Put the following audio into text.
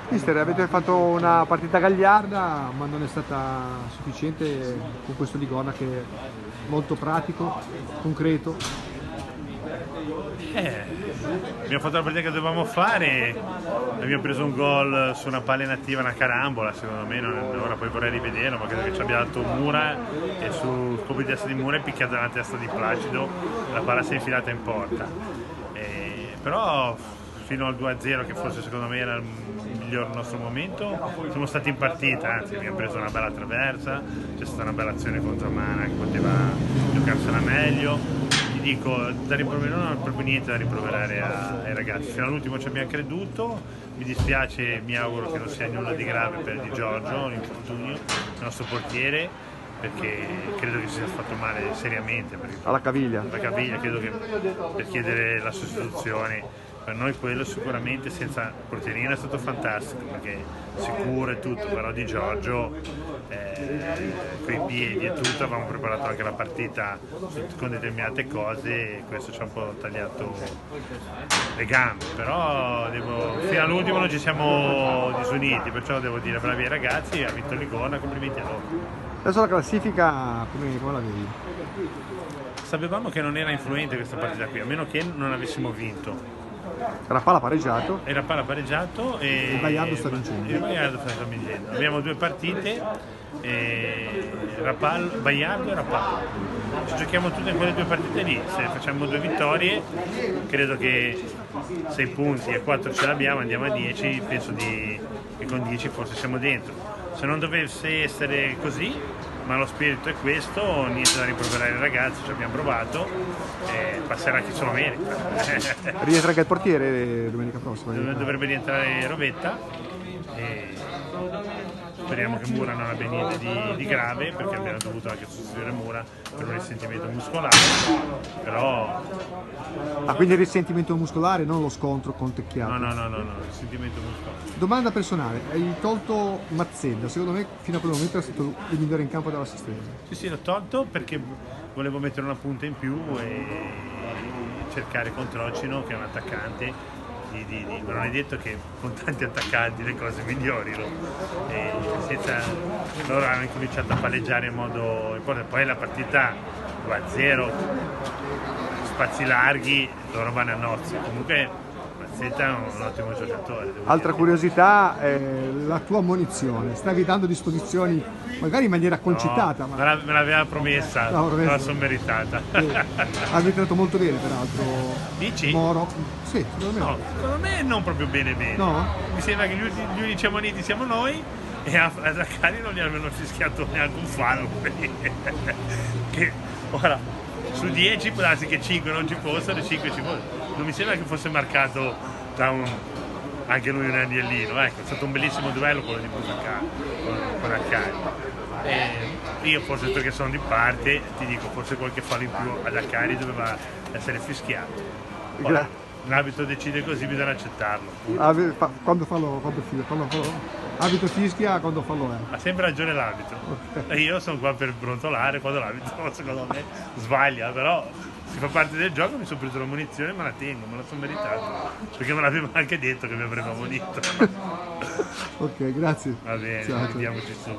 Mister, avete fatto una partita gagliarda, ma non è stata sufficiente con questo Ligona che è molto pratico, concreto. Abbiamo fatto la partita che dovevamo fare, abbiamo preso un gol su una palla inattiva, una carambola, secondo me, ora poi vorrei rivederlo, ma credo che ci abbia dato Mura e sul colpo di testa di Mura è picchiata nella testa di Placido, la palla si è infilata in porta. Però fino al 2-0, che forse secondo me era il miglior nostro momento, siamo stati in partita, anzi abbiamo preso una bella traversa, c'è stata una bella azione contro Mana che poteva giocarsela meglio. Ti dico, da rimproverare non ho proprio niente da rimproverare ai ragazzi, fino all'ultimo ci abbiamo creduto, mi dispiace, mi auguro che non sia nulla di grave per Di Giorgio, l'infortunio, il nostro portiere, perché credo che si sia fatto male seriamente Alla caviglia. alla caviglia, credo che per chiedere la sostituzione. Per noi quello sicuramente, senza portierina, è stato fantastico perché sicuro e tutto, però Di Giorgio coi piedi e tutto avevamo preparato anche la partita con determinate cose e questo ci ha un po' tagliato le gambe, però fino all'ultimo non ci siamo disuniti, perciò devo dire bravi ai ragazzi, ha vinto Ligona, complimenti a loro. Adesso la classifica come la vedi? Sapevamo che non era influente questa partita qui, a meno che non avessimo vinto. Rapala pareggiato, Era palla pareggiato e il Baiardo sta vincendo. il Baiardo sta vincendo. Abbiamo due partite, Baiardo e Rapal. Ci giochiamo tutte in quelle due partite lì. Se facciamo due vittorie, credo che 6 punti e 4 ce l'abbiamo, andiamo a 10, penso che con 10 forse siamo dentro. Se non dovesse essere così, ma lo spirito è questo, niente da rimproverare ai ragazzi, ci abbiamo provato, passerà chi se lo merita. Rientra anche il portiere domenica prossima. Dovrebbe rientrare Rovetta e speriamo che Mura non abbia niente di grave, perché abbiamo dovuto anche sostituire Mura per un risentimento muscolare, però Ah, quindi il risentimento muscolare, non lo scontro con Tecchiato. no, risentimento muscolare. Domanda personale, hai tolto Mazzella, secondo me fino a quel momento è stato il migliore in campo dall'assistenza. Sì, l'ho tolto perché volevo mettere una punta in più e cercare con Trocino, che è un attaccante, ma non è detto che con tanti attaccanti le cose migliorino. Loro hanno incominciato a palleggiare in modo importante, poi la partita 2-0, spazi larghi, loro vanno a nozze. Comunque Mazzetta è un ottimo giocatore. Altra curiosità, la tua ammonizione, stavi dando disposizioni magari in maniera concitata, No, ma me l'aveva promessa, me la sono meritata. ha entrato molto bene peraltro. Dici? Moro, sì, secondo me. No, secondo me non proprio bene. No? Mi sembra che gli unici ammoniti siamo noi e a Zaccari non gli avevano fischiato neanche un fallo. Che ora su 10 può darsi che 5 non ci fossero e 5 ci fossero. Non mi sembra che fosse marcato da anche lui un agnellino. Ecco, è stato un bellissimo duello quello di Busacca con Accari. Io forse perché sono di parte ti dico, forse qualche fallo in più ad Accari doveva essere fischiato. Ora, l'arbitro decide così, bisogna accettarlo. Arbitro fischia quando fallo è. Ha sempre ragione l'arbitro. E io sono qua per brontolare quando l'arbitro secondo me sbaglia, però si fa parte del gioco, mi sono preso la munizione, me la tengo, me la sono meritata. Perché me l'aveva anche detto che mi avrebbe ammonito. Ok, grazie. Va bene, Ciao, ciao. vediamoci su.